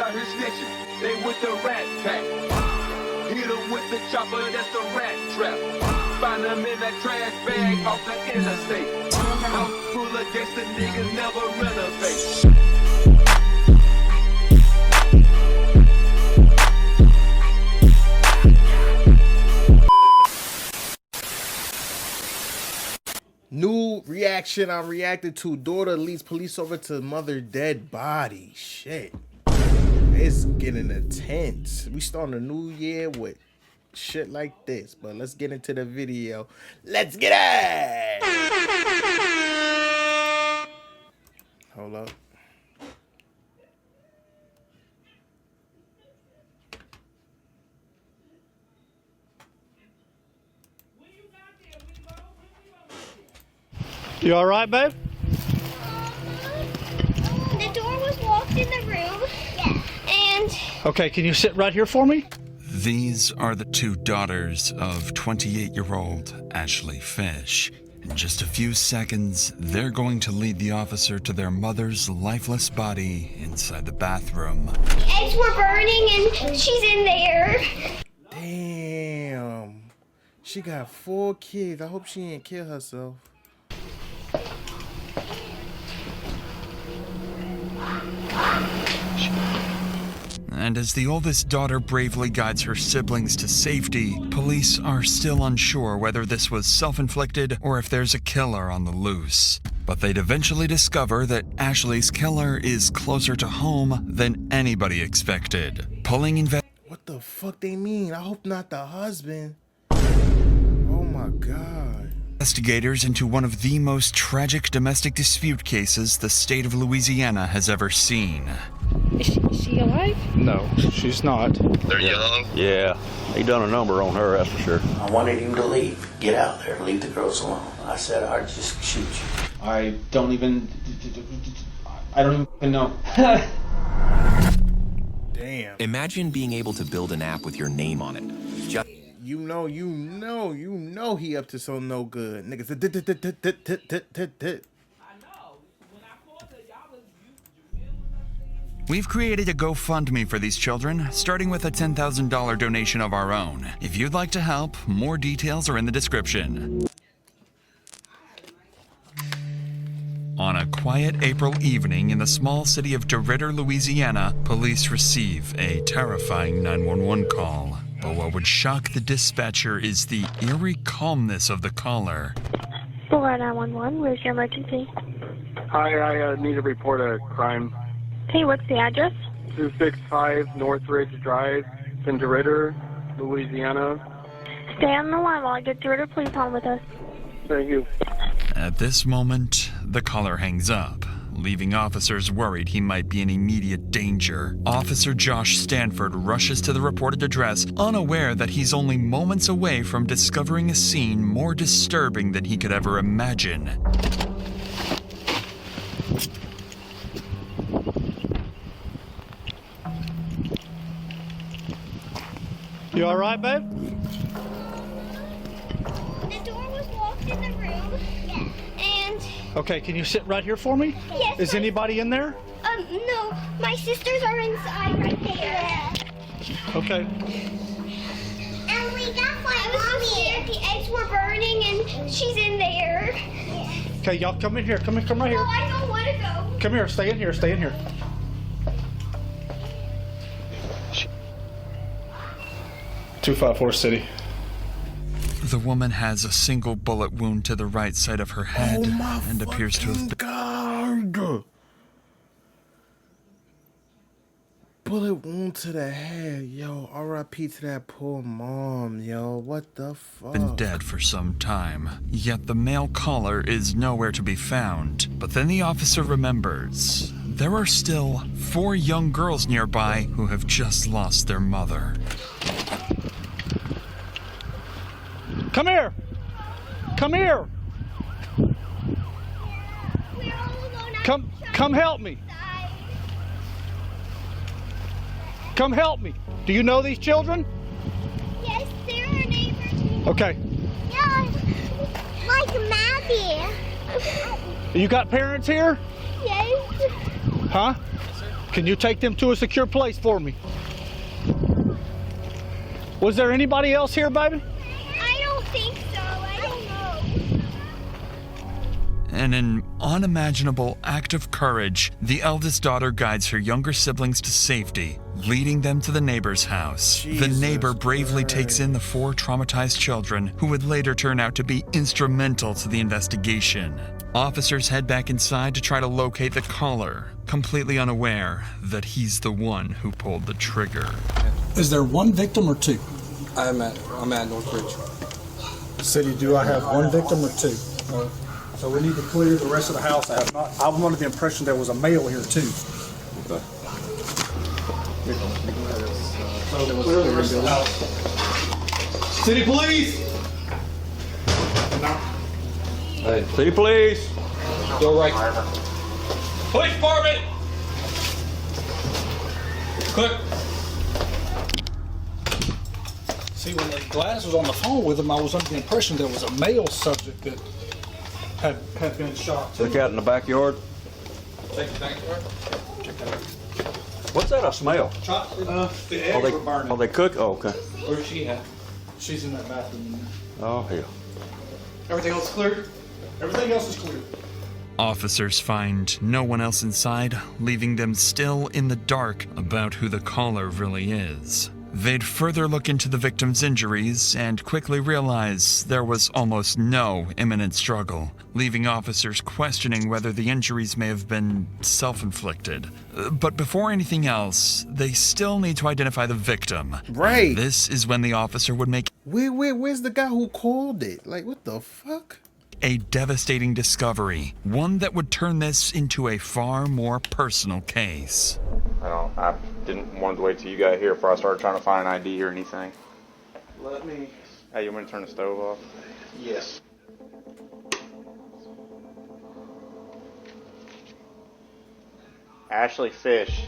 out here snitching, they with the rat pack. Hit them with the chopper, that's the rat trap. Find them in that trash bag off the interstate. House full of gangsta niggas never renovate. New reaction I'm reacting to. Daughter leads police over to mother dead body. Shit. It's getting intense. We starting a new year with shit like this. But let's get into the video. Let's get it! Hold up. You all right, babe? The door was locked in the room. Yeah. And... Okay, can you sit right here for me? These are the two daughters of 28-year-old Ashley Fish. In just a few seconds, they're going to lead the officer to their mother's lifeless body inside the bathroom. Eggs were burning and she's in there. Damn. She got 4 kids. I hope she didn't kill herself. And as the oldest daughter bravely guides her siblings to safety, police are still unsure whether this was self-inflicted or if there's a killer on the loose. But they'd eventually discover that Ashley's killer is closer to home than anybody expected. What the fuck they mean? I hope not the husband. Oh my God. Investigators into one of the most tragic domestic dispute cases the state of Louisiana has ever seen. Is she alive? No, she's not. They're young? Yeah, he done a number on her, that's for sure. I wanted him to leave. Get out there. Leave the girls alone. I said I'd just shoot you. I don't even know. Damn. Imagine being able to build an app with your name on it. You know he up to some no good. Niggas. We've created a GoFundMe for these children, starting with a $10,000 donation of our own. If you'd like to help, more details are in the description. On a quiet April evening in the small city of DeRidder, Louisiana, police receive a terrifying 911 call. But what would shock the dispatcher is the eerie calmness of the caller. 911, where's your emergency? Hi, I need to report a crime. Hey, what's the address? 265 Northridge Drive, in DeRidder, Louisiana. Stay on the line while I get DeRidder Police on with us. Thank you. At this moment, the caller hangs up, leaving officers worried he might be in immediate danger. Officer Josh Stanford rushes to the reported address, unaware that he's only moments away from discovering a scene more disturbing than he could ever imagine. You all right, babe? The door was locked in the room. Yeah. And... Okay, can you sit right here for me? Yes. Is anybody in there? No. My sisters are inside right there. Okay. And we got my mommy. The eggs were burning and she's in there. Okay, y'all come in here. Come right here. No, I don't want to go. Come here. Stay in here. Stay in here. 254 City. The woman has a single bullet wound to the right side of her head and appears to have been... God. Bullet wound to the head, yo. R.I.P. to that poor mom, yo. What the fuck? Been dead for some time. Yet the male caller is nowhere to be found. But then the officer remembers there are still 4 young girls nearby who have just lost their mother. Come here! Come here! We're all alone. Come help me! Come help me! Do you know these children? Yes, they're our neighbors. Okay. Yeah, like Maddie. You got parents here? Yes. Huh? Can you take them to a secure place for me? Was there anybody else here, baby? I don't think so. I don't know. In an unimaginable act of courage, the eldest daughter guides her younger siblings to safety, leading them to the neighbor's house. The Jesus neighbor bravely Christ. takes in the 4 traumatized children, who would later turn out to be instrumental to the investigation. Officers head back inside to try to locate the caller, completely unaware that he's the one who pulled the trigger. Is there one victim or 2? I'm at Northridge. City, do I have one victim or 2? So we need to clear the rest of the house. I'm under the impression there was a male here too. So clear the rest of the house. City police! Hey, city police. Go right. Police department! Quick! See, when Gladys was on the phone with him, I was under the impression there was a male subject that had been shot. Look out in the backyard. What's that? A smell? The eggs were burning. Oh, they cook? Oh, okay. Where's she at? She's in that bathroom in there. Oh, hell. Everything else clear? Everything else is clear. Officers find no one else inside, leaving them still in the dark about who the caller really is. They'd further look into the victim's injuries and quickly realize there was almost no imminent struggle, leaving officers questioning whether the injuries may have been self-inflicted. But before anything else, they still need to identify the victim. Right. This is when the officer would make Where's the guy who called it? Like, what the fuck? a devastating discovery, one that would turn this into a far more personal case. I didn't want to wait till you got here before I started trying to find an ID or anything. Let me. Hey, you want me to turn the stove off? Yes. Ashley Fish.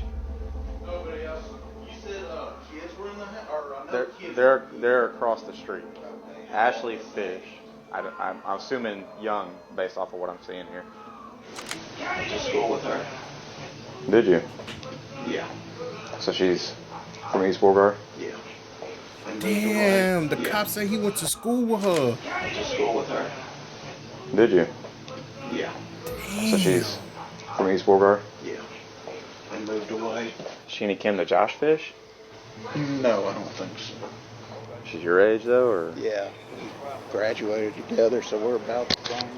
Nobody else. You said kids were in the house, or another kid? They're across the street. Ashley Fish. I'm assuming young based off of what I'm seeing here. I went to school with her. Did you? Yeah. So she's from East Beauregard? Yeah. Damn, the cop said he went to school with her. I went to school with her. Did you? Yeah. So she's from East Beauregard? Yeah. And moved away. She any kin to Josh Fish? No, I don't think so. She's your age though, or? Yeah. We graduated together, so we're about the same.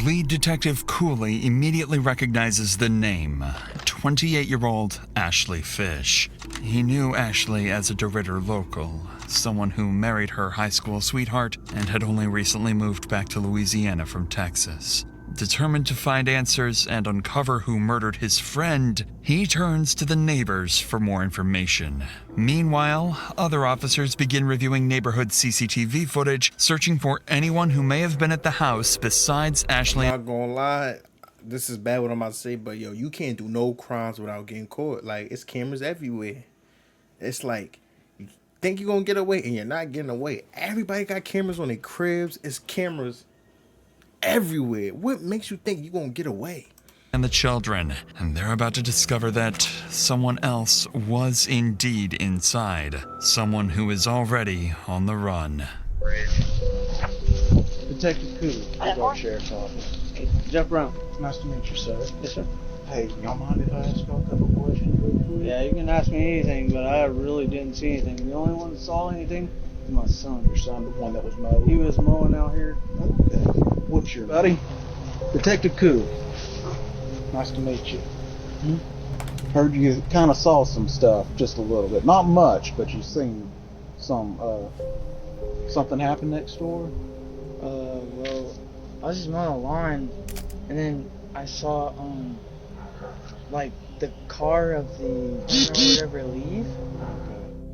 Lead Detective Cooley immediately recognizes the name, 28-year-old Ashley Fish. He knew Ashley as a DeRidder local, someone who married her high school sweetheart and had only recently moved back to Louisiana from Texas. Determined to find answers and uncover who murdered his friend, he turns to the neighbors for more information. Meanwhile, other officers begin reviewing neighborhood CCTV footage, searching for anyone who may have been at the house besides Ashley. I'm not gonna lie, this is bad what I'm about to say, but yo, you can't do no crimes without getting caught. Like, it's cameras everywhere. It's like, you think you're gonna get away and you're not getting away. Everybody got cameras on their cribs. It's cameras everywhere. What makes you think you're gonna get away? And the children, and they're about to discover that someone else was indeed inside. Someone who is already on the run. Detective Cooley, Beauregard Sheriff's Office. Jeff Brown. Nice to meet you, sir. Yes, sir. Hey, y'all mind if I ask y'all a couple questions real quick? Yeah, you can ask me anything, but I really didn't see anything. The only one that saw anything was my son. Your son, the one that was mowing? He was mowing out here. Okay. What's your buddy? Detective Cooley. Nice to meet you. Heard you kind of saw some stuff, just a little bit. Not much, but you seen some, something happen next door? Well, I was just mowing a lawn, and then I saw, like, the car of the owner or whatever leave.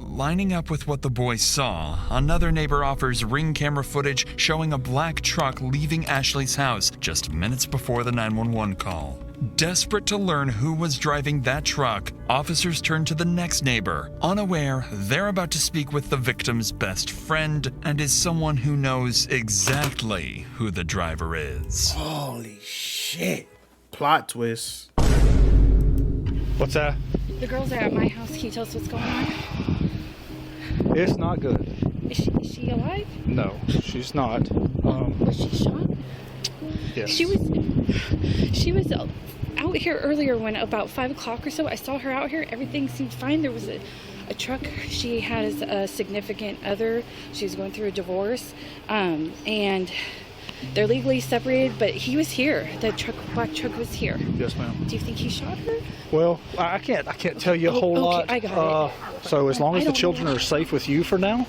Lining up with what the boys saw, another neighbor offers ring camera footage showing a black truck leaving Ashley's house just minutes before the 911 call. Desperate to learn who was driving that truck, officers turn to the next neighbor, unaware they're about to speak with the victim's best friend and is someone who knows exactly who the driver is. Holy shit. Plot twist. What's that? The girls are at my house. Can you tell us what's going on? It's not good. Is she alive? No, she's not. Was she shot? Yes. She was out here earlier when about 5 o'clock or so. I saw her out here. Everything seemed fine. There was a truck. She has a significant other. She was going through a divorce, and they're legally separated. But he was here. The black truck was here. Yes, ma'am. Do you think he shot her? Well, I can't tell you a whole lot. I got it. So as long as the children are safe with you for now,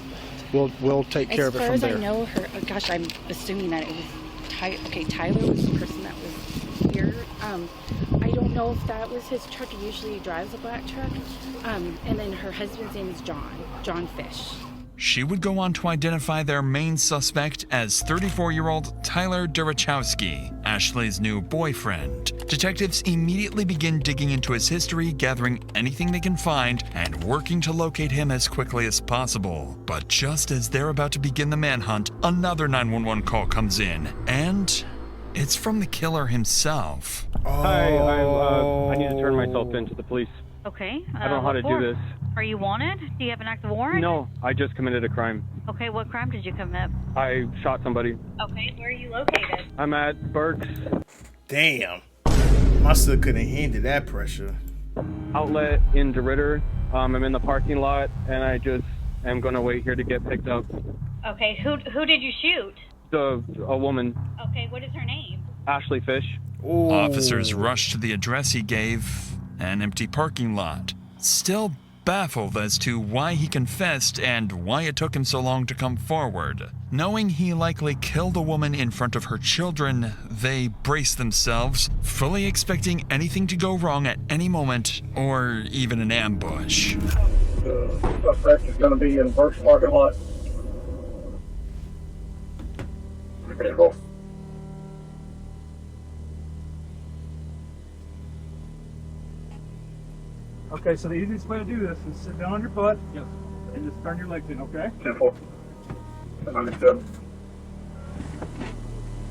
we'll take care of it from there. As far as I know, her. Oh gosh, I'm assuming that it was Tyler was the person that was here. I don't know if that was his truck. He usually drives a black truck. And then her husband's name is John Fish. She would go on to identify their main suspect as 34-year-old Tyler Durachowski, Ashley's new boyfriend. Detectives immediately begin digging into his history, gathering anything they can find, and working to locate him as quickly as possible. But just as they're about to begin the manhunt, another 911 call comes in, and it's from the killer himself. Hi, I need to turn myself in to the police. Okay. I don't know how to do this. Are you wanted? Do you have an active warrant? No, I just committed a crime. Okay, what crime did you commit? I shot somebody. Okay, where are you located? I'm at Burke's. Damn. My son couldn't handle that pressure. Outlet in DeRitter. I'm in the parking lot, and I just am going to wait here to get picked up. Okay, who did you shoot? A woman. Okay, what is her name? Ashley Fish. Ooh. Officers rushed to the address he gave, an empty parking lot. Still baffled as to why he confessed and why it took him so long to come forward. Knowing he likely killed a woman in front of her children, they brace themselves, fully expecting anything to go wrong at any moment, or even an ambush. Suspect is going to be in Burke's parking lot. Beautiful. Okay, so the easiest way to do this is sit down on your butt and just turn your legs in, okay? Simple. Understood.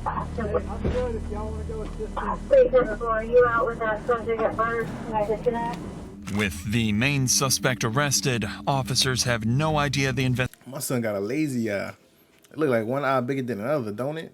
Are you out with that subject at first? Can I disconnect? With the main suspect arrested, officers have no idea the My son got a lazy eye. It look like one eye bigger than another, don't it?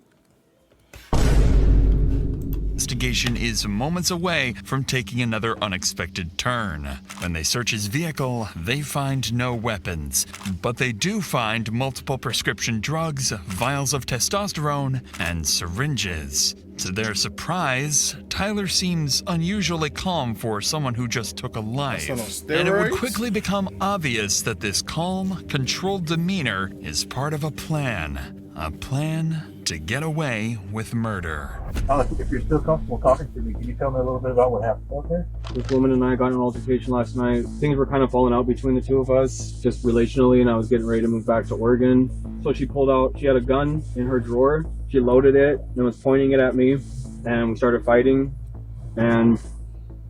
investigation is moments away from taking another unexpected turn. When they search his vehicle, they find no weapons, but they do find multiple prescription drugs, vials of testosterone, and syringes. To their surprise, Tyler seems unusually calm for someone who just took a life, and it would quickly become obvious that this calm, controlled demeanor is part of a plan to get away with murder. If you're still comfortable talking to me, can you tell me a little bit about what happened out there? This woman and I got in an altercation last night. Things were kind of falling out between the two of us, just relationally, and I was getting ready to move back to Oregon. So she pulled out, she had a gun in her drawer. She loaded it and was pointing it at me, and we started fighting, and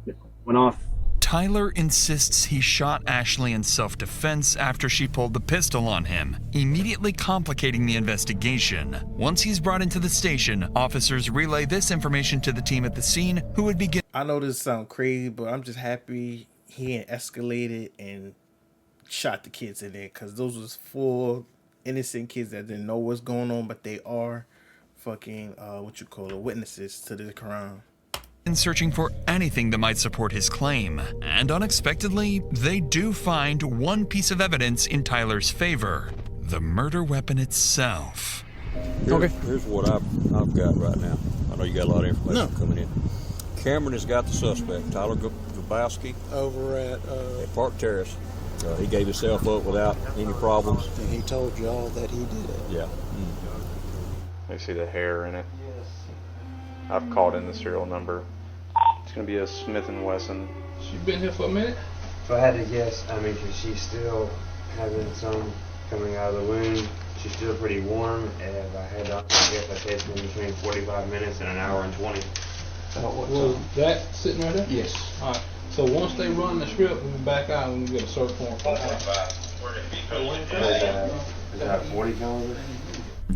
it went off. Tyler insists he shot Ashley in self-defense after she pulled the pistol on him, immediately complicating the investigation. Once he's brought into the station, officers relay this information to the team at the scene, who would begin. I know this sounds crazy, but I'm just happy he ain't escalated and shot the kids in there, because those was 4 innocent kids that didn't know what's going on, but they are fucking, witnesses to the crime. Searching for anything that might support his claim, and unexpectedly, they do find one piece of evidence in Tyler's favor: the murder weapon itself. Here's what I've got right now. I know you got a lot of information coming in. Cameron has got the suspect, Tyler Grabowski, over at Park Terrace. He gave himself up without any problems. And he told y'all that he did it. Yeah. You see the hair in it. I've called in the serial number. It's going to be a Smith & Wesson. She's been here for a minute? If I had to guess, she's still having some coming out of the wound. She's still pretty warm. If I had to guess, I'd say it's been between 45 minutes and an hour and 20. Was that sitting right there? Yes. All right. So once they run the strip, we'll be back out and we'll get a search warrant. Is that 40 caliber?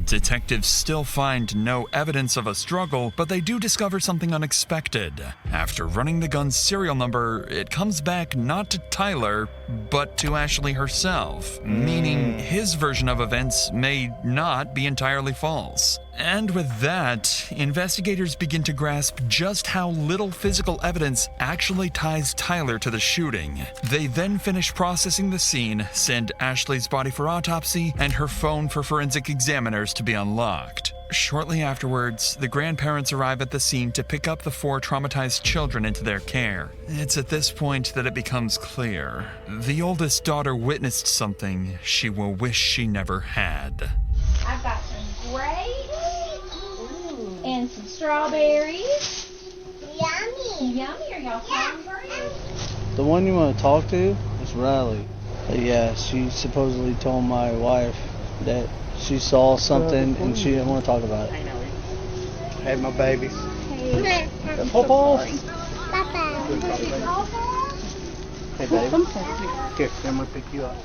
Detectives still find no evidence of a struggle, but they do discover something unexpected. After running the gun's serial number, it comes back not to Tyler, but to Ashley herself, meaning his version of events may not be entirely false. And with that, investigators begin to grasp just how little physical evidence actually ties Tyler to the shooting. They then finish processing the scene, send Ashley's body for autopsy, and her phone for forensic examiners to be unlocked. Shortly afterwards, the grandparents arrive at the scene to pick up the 4 traumatized children into their care. It's at this point that it becomes clear. The oldest daughter witnessed something she will wish she never had. I've got some grapes and some strawberries. Yummy. Yummy. Are y'all hungry? The one you want to talk to is Riley. Yeah, she supposedly told my wife that she saw something and she didn't want to talk about it. I know. Hey, my babies. Hey. Pop-off. Hey, baby. Here, I'm going to pick you up.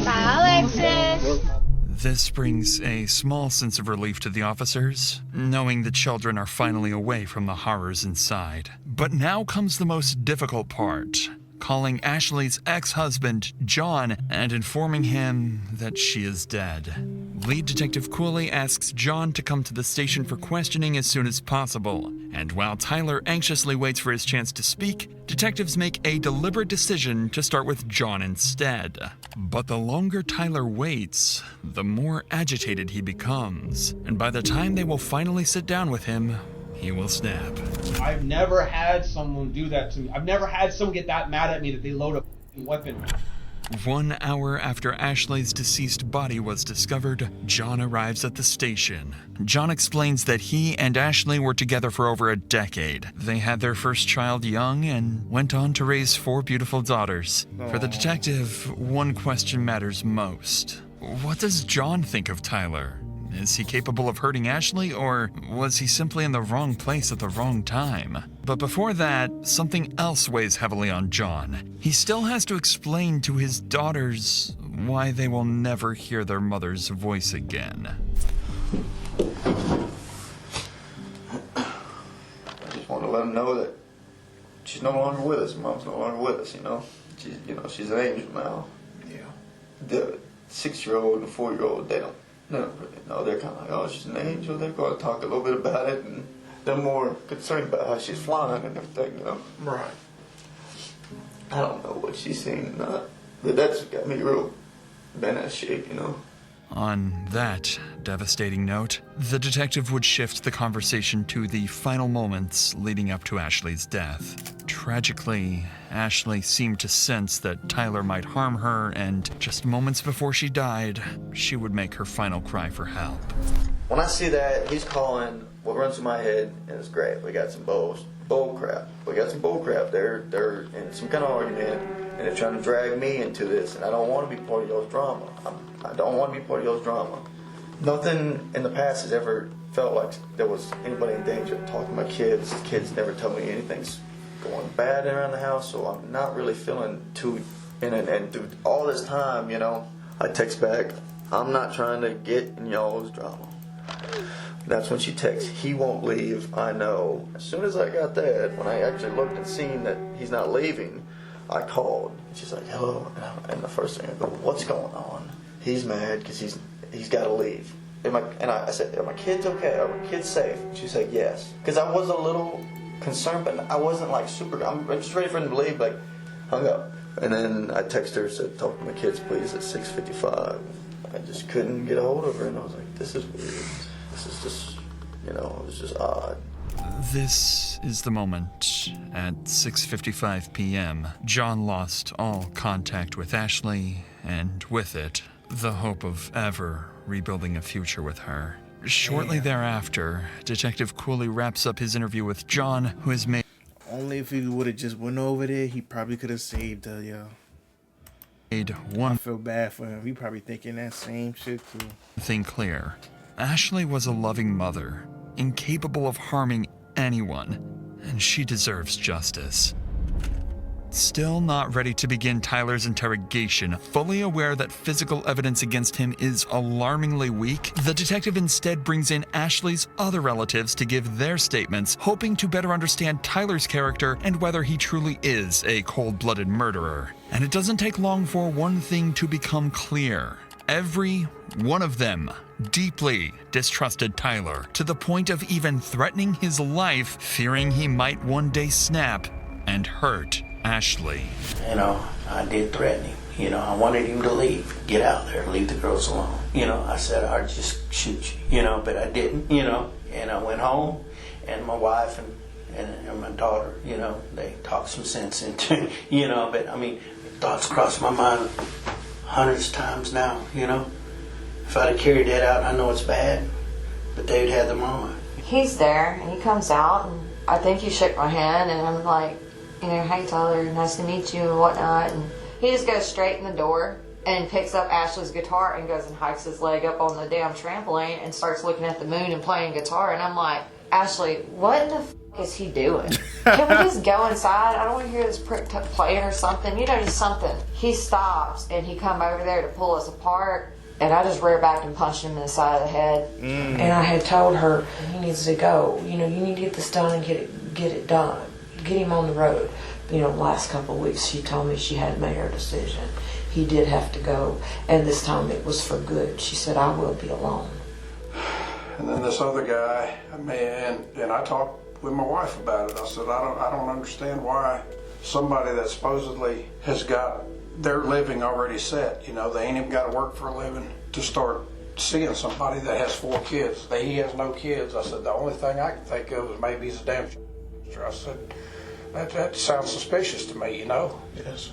Bye, Alexis. This brings a small sense of relief to the officers, knowing the children are finally away from the horrors inside. But now comes the most difficult part. Calling Ashley's ex-husband, John, and informing him that she is dead. Lead Detective Cooley asks John to come to the station for questioning as soon as possible. And while Tyler anxiously waits for his chance to speak, detectives make a deliberate decision to start with John instead. But the longer Tyler waits, the more agitated he becomes. And by the time they will finally sit down with him, he will snap. I've never had someone do that to me. I've never had someone get that mad at me that they load a weapon. 1 hour after Ashley's deceased body was discovered, John arrives at the station. John explains that he and Ashley were together for over a decade. They had their first child young and went on to raise 4 beautiful daughters. For the detective, one question matters most. What does John think of Tyler? Is he capable of hurting Ashley, or was he simply in the wrong place at the wrong time? But before that, something else weighs heavily on John. He still has to explain to his daughters why they will never hear their mother's voice again. I just want to let them know that she's no longer with us. Mom's no longer with us, you know. She's an angel now. Yeah. The 6-year-old and the 4-year-old, they don't really know. They're kind of like, oh, she's an angel. They're going to talk a little bit about it, and they're more concerned about how she's flying and everything, you know. Right. I don't know what she's seen or not, but that's got me real bent out of shape, you know. On that devastating note, the detective would shift the conversation to the final moments leading up to Ashley's death. Tragically, Ashley seemed to sense that Tyler might harm her, and just moments before she died, she would make her final cry for help. When I see that, he's calling, what runs through my head, and it's great. We got some bull crap. We got some bull crap. They're in some kind of argument, and they're trying to drag me into this, and I don't want to be part of y'all's drama. I don't want to be part of y'all's drama. Nothing in the past has ever felt like there was anybody in danger. Talking to my kids, the kids never tell me anything's going bad around the house, so I'm not really feeling too in it. And through all this time, you know, I text back, I'm not trying to get in y'all's drama. That's when she texts, he won't leave, I know. As soon as I got that, when I actually looked and seen that he's not leaving, I called. She's like, hello. And the first thing I go, what's going on? He's mad because he's got to leave. And I said, are my kids okay? Are my kids safe? She said, yes. Because I was a little concerned, but I wasn't like super, I'm just ready for him to leave, like, hung up. And then I texted her, said, talk to my kids, please, at 6:55. I just couldn't get a hold of her, and I was like, this is weird. This is just, you know, it was just odd. This is the moment. At 6:55 p.m., John lost all contact with Ashley, and with it, the hope of ever rebuilding a future with her. Shortly thereafter, Detective Cooley wraps up his interview with John, who has made... Only if he would have just went over there, he probably could have saved her, yo. I feel bad for him. He probably thinking that same shit, too. Thing clear. Ashley was a loving mother, incapable of harming anyone, and she deserves justice. Still not ready to begin Tyler's interrogation, fully aware that physical evidence against him is alarmingly weak, the detective instead brings in Ashley's other relatives to give their statements, hoping to better understand Tyler's character and whether he truly is a cold-blooded murderer. And it doesn't take long for one thing to become clear. Every one of them deeply distrusted Tyler, to the point of even threatening his life, fearing he might one day snap and hurt Ashley. You know, I did threaten him. You know, I wanted him to leave. Get out there, leave the girls alone. You know, I said I'd just shoot you, you know, but I didn't, you know. And I went home, and my wife and my daughter, you know, they talked some sense into, you know, but I mean, thoughts crossed my mind hundreds of times now, you know. If I'd have carried that out, I know it's bad, but they'd had the mama. He's there, and he comes out, and I think he shook my hand, and I'm like, you know, hey Tyler, nice to meet you and whatnot. And he just goes straight in the door and picks up Ashley's guitar and goes and hikes his leg up on the damn trampoline and starts looking at the moon and playing guitar. And I'm like, Ashley, what in the f*** is he doing? Can we just go inside? I don't want to hear this prick playing or something, you know, just something. He stops and he come over there to pull us apart. And I just rear back and punched him in the side of the head. And I had told her, he needs to go. You know, you need to get this done and get it done. Get him on the road. You know, last couple of weeks she told me she hadn't made her decision. He did have to go. And this time it was for good. She said, I will be alone. And then this other guy, and I talked with my wife about it. I said, I don't understand why somebody that supposedly has got their living already set, you know, they ain't even got to work for a living, to start seeing somebody that has 4 kids. He has no kids. I said, the only thing I can think of is maybe he's a damn I said, that sounds suspicious to me, you know? Yes.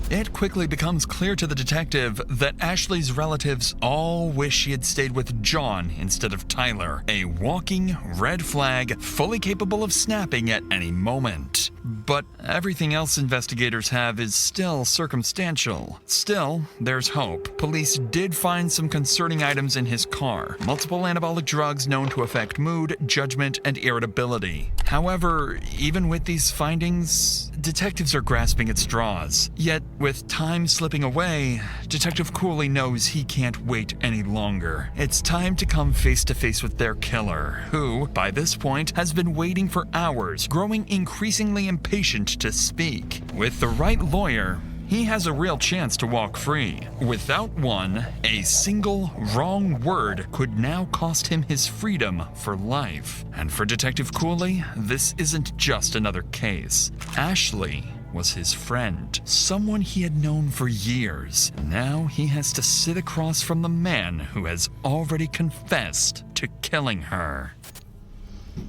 It quickly becomes clear to the detective that Ashley's relatives all wish she had stayed with John instead of Tyler, a walking red flag fully capable of snapping at any moment. But everything else investigators have is still circumstantial. Still, there's hope. Police did find some concerning items in his car, multiple anabolic drugs known to affect mood, judgment, and irritability. However, even with these findings, detectives are grasping at straws. Yet, with time slipping away, Detective Cooley knows he can't wait any longer. It's time to come face to face with their killer, who, by this point, has been waiting for hours, growing increasingly impatient to speak. With the right lawyer, he has a real chance to walk free. Without one, a single wrong word could now cost him his freedom for life. And for Detective Cooley, this isn't just another case. Ashley was his friend, someone he had known for years. Now he has to sit across from the man who has already confessed to killing her.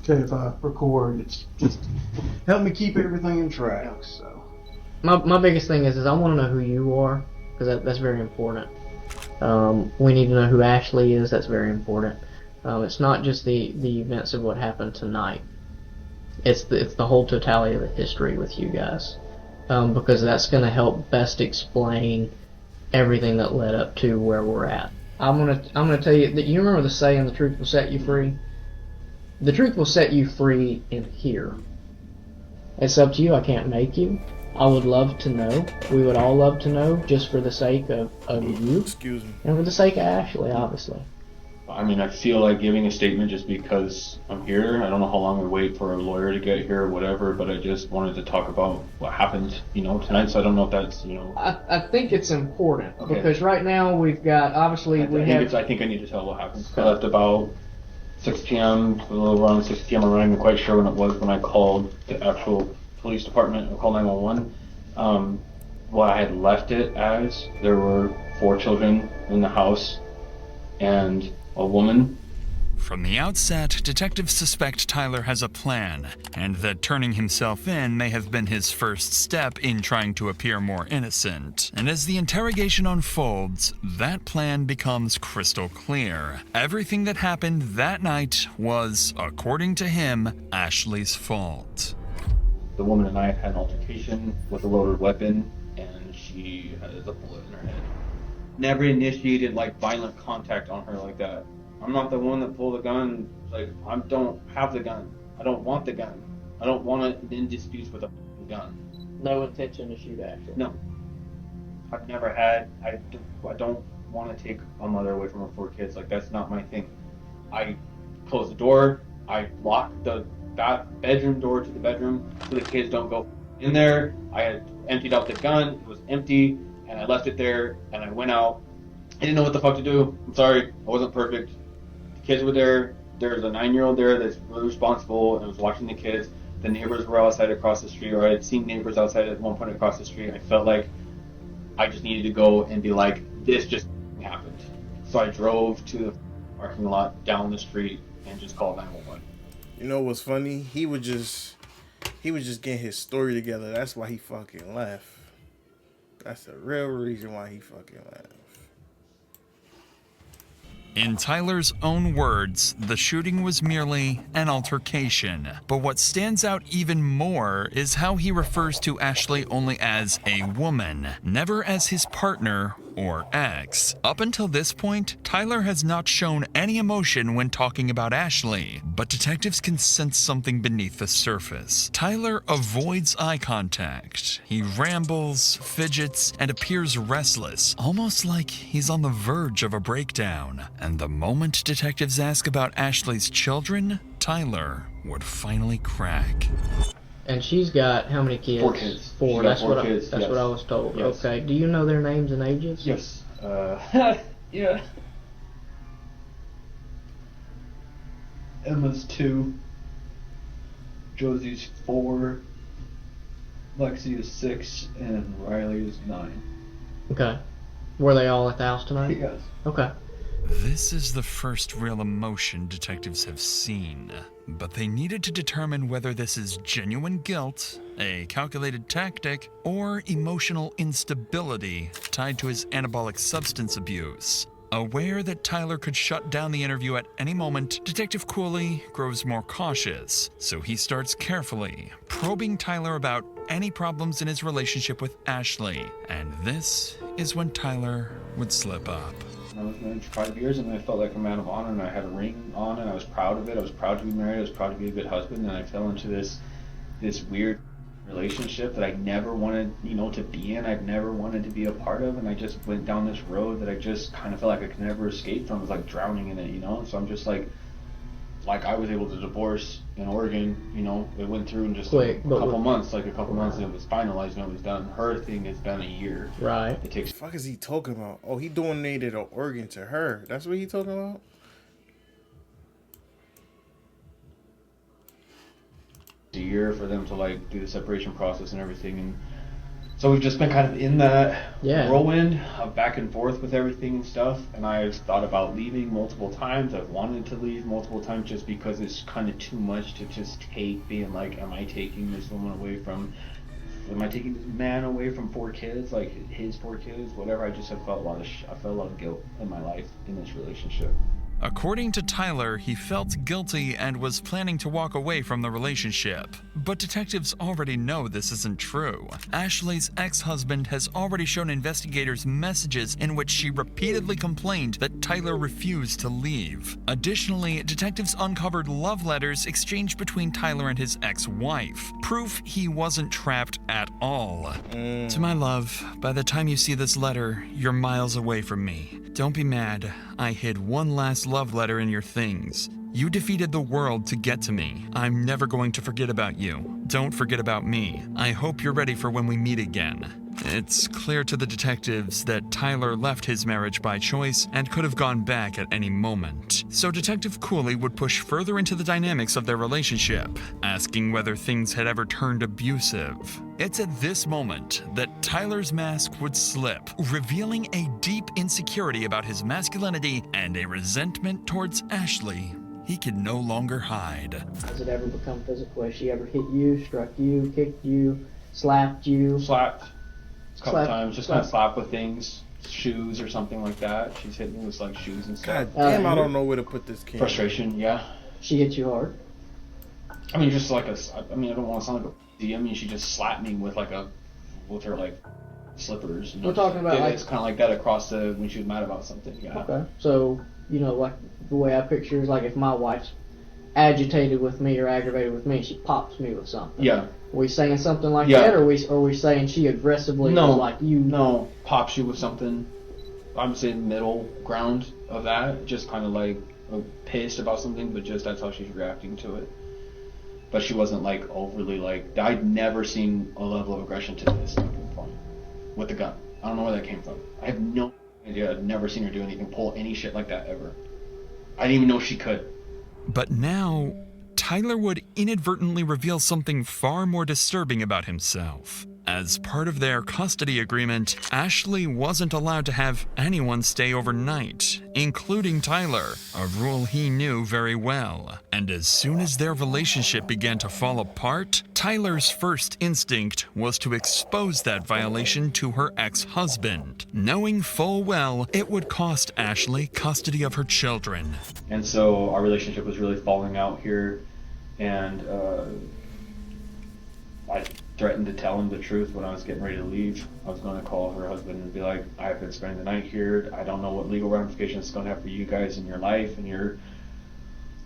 Okay, if I record, it's just help me keep everything in track. So, my biggest thing is I want to know who you are, because that's very important. We need to know who Ashley is. That's very important. It's not just the events of what happened tonight. It's the whole totality of the history with you guys, because that's going to help best explain everything that led up to where we're at. I'm gonna tell you that you remember the saying, "The truth will set you free." The truth will set you free in here. It's up to you. I can't make you. I would love to know. We would all love to know, just for the sake of you. Excuse me. And for the sake of Ashley, obviously. I mean, I feel like giving a statement just because I'm here. I don't know how long we wait for a lawyer to get here or whatever, but I just wanted to talk about what happened, tonight. So I don't know if that's, I think it's important, Okay. because right now we've got, obviously, I think I need to tell what happened. I left about 6 p.m., a little around 6 p.m. I'm not even quite sure when it was when I called the actual police department. I called 911. What I had left it as, there were 4 children in the house and a woman. From the outset, detectives suspect Tyler has a plan, and that turning himself in may have been his first step in trying to appear more innocent. And as the interrogation unfolds, that plan becomes crystal clear. Everything that happened that night was, according to him, Ashley's fault. The woman and I had an altercation with a loaded weapon, and she has a bullet in her head. Never initiated violent contact on her like that. I'm not the one that pulled the gun. I don't have the gun. I don't want the gun. I don't want to end disputes with a gun. No intention to shoot Ashley. No. I've never had. I don't want to take a mother away from her 4 kids. Like, that's not my thing. I close the door. I lock the bedroom door to the bedroom so the kids don't go in there. I had emptied out the gun. It was empty, and I left it there, and I went out. I didn't know what the fuck to do. I'm sorry. I wasn't perfect. The kids were there. There's a 9-year-old there that's really responsible and was watching the kids. The neighbors were outside across the street, or I had seen neighbors outside at one point across the street. I felt like I just needed to go and be like, this just happened. So I drove to the parking lot down the street and just called 911. You know what's funny? He was just getting his story together. That's why he fucking left. That's the real reason why he fucking left. In Tyler's own words, the shooting was merely an altercation. But what stands out even more is how he refers to Ashley only as a woman, never as his partner or ex. Up until this point, Tyler has not shown any emotion when talking about Ashley, but detectives can sense something beneath the surface. Tyler avoids eye contact. He rambles, fidgets, and appears restless, almost like he's on the verge of a breakdown. And the moment detectives ask about Ashley's children, Tyler would finally crack. And she's got how many kids? 4 kids. 4. That's what yes. What I was told. Yes. Okay. Do you know their names and ages? Yes. Yeah. Emma's 2. Josie's 4. Lexi is 6, and Riley is 9. Okay. Were they all at the house tonight? Yes. Okay. This is the first real emotion detectives have seen, but they needed to determine whether this is genuine guilt, a calculated tactic, or emotional instability tied to his anabolic substance abuse. Aware that Tyler could shut down the interview at any moment, Detective Cooley grows more cautious, so he starts carefully probing Tyler about any problems in his relationship with Ashley. And this is when Tyler would slip up. I was married for 5 years, and I felt like a man of honor, and I had a ring on, and I was proud of it. I was proud to be married. I was proud to be a good husband, and I fell into this weird relationship that I never wanted, to be in. I've never wanted to be a part of, and I just went down this road that I just kind of felt like I could never escape from. I was like drowning in it, So I'm just like I was able to divorce in Oregon, it went through in just a couple months, and it was finalized and it was done. Her thing has been a year. Right. What the fuck is he talking about? Oh, he donated an organ to her. That's what he talking about? A year for them to do the separation process and everything, and so we've just been kind of in that whirlwind of back and forth with everything and stuff. And I've thought about leaving multiple times. I've wanted to leave multiple times just because it's kind of too much to just take, being like, am I taking this woman away from? Am I taking this man away from 4 kids, like his 4 kids, whatever? I just have felt I felt a lot of guilt in my life in this relationship. According to Tyler, he felt guilty and was planning to walk away from the relationship. But detectives already know this isn't true. Ashley's ex-husband has already shown investigators messages in which she repeatedly complained that Tyler refused to leave. Additionally, detectives uncovered love letters exchanged between Tyler and his ex-wife, proof he wasn't trapped at all. To my love, by the time you see this letter, you're miles away from me. Don't be mad. I hid one last love letter in your things. You defeated the world to get to me. I'm never going to forget about you. Don't forget about me. I hope you're ready for when we meet again. It's clear to the detectives that Tyler left his marriage by choice and could have gone back at any moment. So Detective Cooley would push further into the dynamics of their relationship, asking whether things had ever turned abusive. It's at this moment that Tyler's mask would slip, revealing a deep insecurity about his masculinity and a resentment towards Ashley he can no longer hide. Has it ever become physical? Has she ever hit you, struck you, kicked you, slapped you? Slapped. A couple times, just kind of slap with things, shoes or something like that. She's hit me with shoes and stuff. God damn, I don't know where to put this camera. Frustration, yeah. She hit you hard? I mean, just I don't want to sound like a... I mean, she just slapped me with with her slippers. We're talking about it's kind of like that across when she was mad about something, yeah. Okay. So, the way I picture is if my wife's agitated with me or aggravated with me, and she pops me with something. Yeah. Are we saying something like Yeah. that, or are we saying she aggressively was like you? No, pops you with something. I'm saying middle ground of that, just kind of like pissed about something, but just that's how she's reacting to it. But she wasn't like overly like. I'd never seen a level of aggression to this point with the gun. I don't know where that came from. I have no idea. I've never seen her do anything, pull any shit like that ever. I didn't even know she could. But now, Tyler would inadvertently reveal something far more disturbing about himself. As part of their custody agreement, Ashley wasn't allowed to have anyone stay overnight, including Tyler, a rule he knew very well. And as soon as their relationship began to fall apart, Tyler's first instinct was to expose that violation to her ex-husband, knowing full well it would cost Ashley custody of her children. And so our relationship was really falling out here, and I threatened to tell him the truth when I was getting ready to leave. I was going to call her husband and be like, I've been spending the night here. I don't know what legal ramifications it's going to have for you guys in your life and your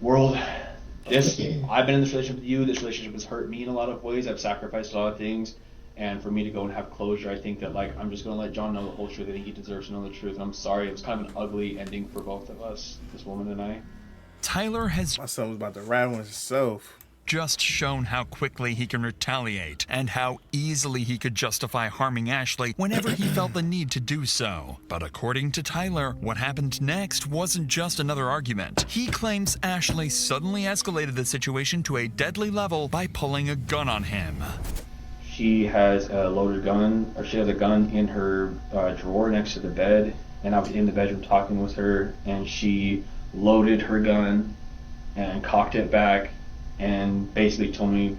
world. I've been in this relationship with you. This relationship has hurt me in a lot of ways. I've sacrificed a lot of things. And for me to go and have closure, I think that like I'm just going to let John know the whole truth. I think he deserves to know the truth. And I'm sorry. It was kind of an ugly ending for both of us, this woman and I. Tyler has... My son was about to rat on himself. Just shown how quickly he can retaliate and how easily he could justify harming Ashley whenever he felt the need to do so. But according to Tyler, what happened next wasn't just another argument. He claims Ashley suddenly escalated the situation to a deadly level by pulling a gun on him. She has a loaded gun, or she has a gun in her drawer next to the bed, and I was in the bedroom talking with her, and she loaded her gun and cocked it back and basically told me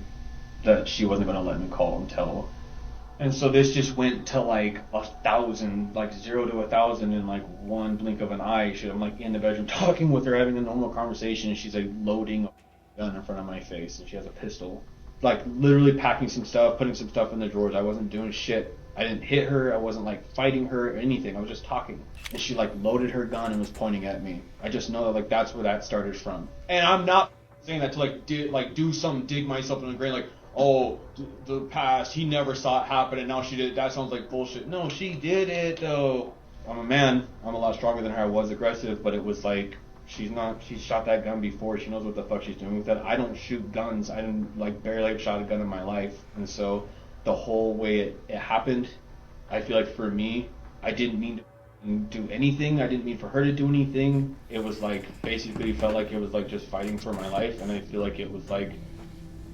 that she wasn't going to let me call and tell. And so this just went to like 1,000, like 0 to 1,000 in like one blink of an eye. I'm like in the bedroom talking with her, having a normal conversation, and she's like loading a gun in front of my face, and she has a pistol. Like literally packing some stuff, putting some stuff in the drawers. I wasn't doing shit. I didn't hit her. I wasn't like fighting her or anything. I was just talking. And she like loaded her gun and was pointing at me. I just know that like that's where that started from. And I'm not saying that to do some dig myself in the grave, like, oh, the past, he never saw it happen and now she did it. That sounds like bullshit. No, she did it though. I'm a man. I'm a lot stronger than her. I was aggressive, but it was like, she's shot that gun before. She knows what the fuck she's doing with it. I don't shoot guns. I didn't like barely have shot a gun in my life. And so the whole way it happened, I feel like for me, I didn't mean to do anything. I didn't mean for her to do anything. It was like basically felt like it was like just fighting for my life, and I feel like it was like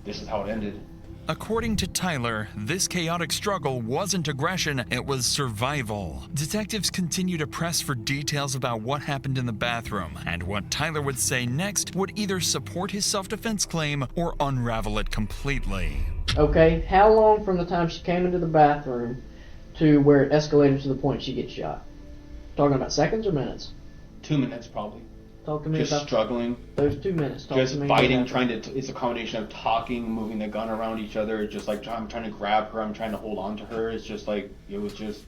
this is how it ended. According to Tyler, this chaotic struggle wasn't aggression, it was survival. Detectives continue to press for details about what happened in the bathroom, and what Tyler would say next would either support his self-defense claim or unravel it completely. Okay, how long from the time she came into the bathroom to where it escalated to the point she gets shot? Talking about seconds or minutes? 2 minutes probably. Talk to me just about struggling. Those 2 minutes. Talk just to me fighting, trying to. It's a combination of talking, moving the gun around each other. Just like I'm trying to grab her, I'm trying to hold on to her. It's just like it was just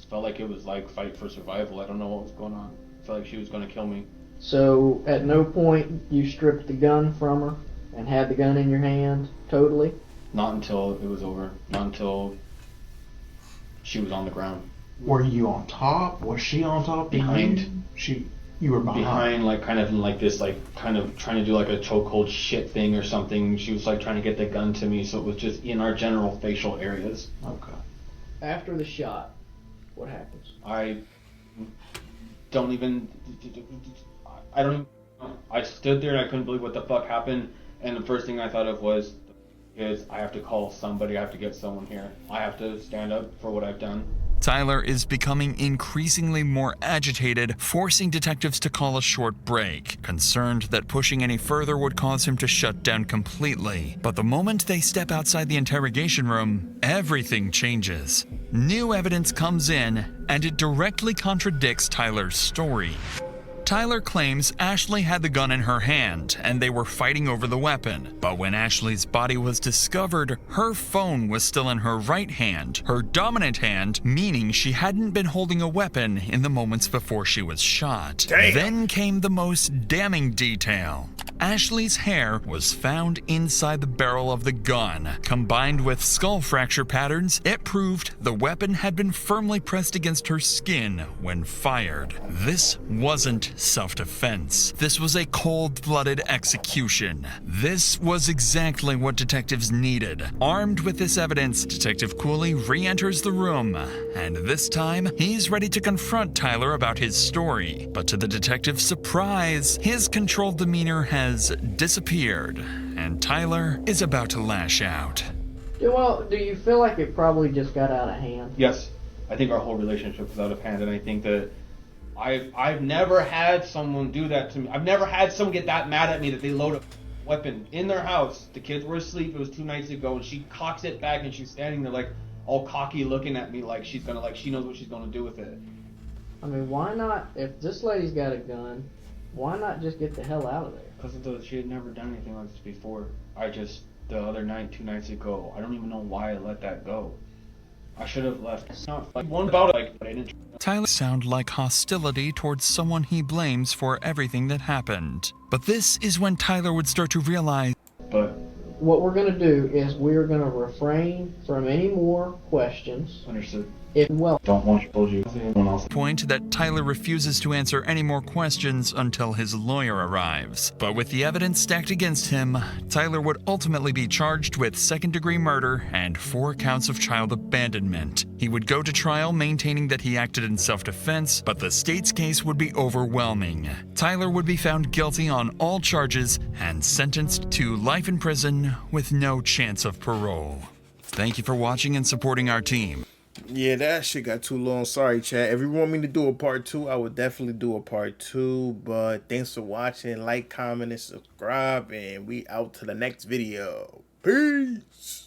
felt like it was like fight for survival. I don't know what was going on. I felt like she was going to kill me. So at no point you stripped the gun from her and had the gun in your hand totally? Not until it was over. Not until she was on the ground. Were you on top? Was she on top? Behind. You were behind, like kind of like this, like kind of trying to do like a chokehold shit thing or something. She was like trying to get the gun to me, so it was just in our general facial areas. Okay. After the shot, what happens? I don't even. I stood there and I couldn't believe what the fuck happened. And the first thing I thought of was, I have to call somebody. I have to get someone here. I have to stand up for what I've done. Tyler is becoming increasingly more agitated, forcing detectives to call a short break, concerned that pushing any further would cause him to shut down completely. But the moment they step outside the interrogation room, everything changes. New evidence comes in, and it directly contradicts Tyler's story. Tyler claims Ashley had the gun in her hand and they were fighting over the weapon. But when Ashley's body was discovered, her phone was still in her right hand, her dominant hand, meaning she hadn't been holding a weapon in the moments before she was shot. Damn. Then came the most damning detail. Ashley's hair was found inside the barrel of the gun. Combined with skull fracture patterns, it proved the weapon had been firmly pressed against her skin when fired. This wasn't self-defense. This was a cold-blooded execution. This was exactly what detectives needed. Armed with this evidence, Detective Cooley re-enters the room, and this time, he's ready to confront Tyler about his story. But to the detective's surprise, his controlled demeanor has disappeared, and Tyler is about to lash out. Well, do you feel like it probably just got out of hand? Yes, I think our whole relationship was out of hand, and I think that I've never had someone do that to me. I've never had someone get that mad at me that they load a weapon in their house. The kids were asleep. It was 2 nights ago, and she cocks it back, and she's standing there like all cocky, looking at me like she's gonna she knows what she's gonna do with it. I mean, why not? If this lady's got a gun, why not just get the hell out of there? Because she had never done anything like this before. The other night, 2 nights ago, I don't even know why I let that go. I should have left. It's not like one about it, but I didn't. Tyler sound like hostility towards someone he blames for everything that happened. But this is when Tyler would start to realize. But what we're gonna do is we're gonna refrain from any more questions. Understood. Don't want to hold you. Anyone else. Point that Tyler refuses to answer any more questions until his lawyer arrives. But with the evidence stacked against him, Tyler would ultimately be charged with second-degree murder and 4 counts of child abandonment. He would go to trial maintaining that he acted in self-defense, but the state's case would be overwhelming. Tyler would be found guilty on all charges and sentenced to life in prison with no chance of parole. Thank you for watching and supporting our team. Yeah, that shit got too long. Sorry, chat. If you want me to do a part 2, I would definitely do a part 2. But thanks for watching. Like, comment, and subscribe. And we out to the next video. Peace.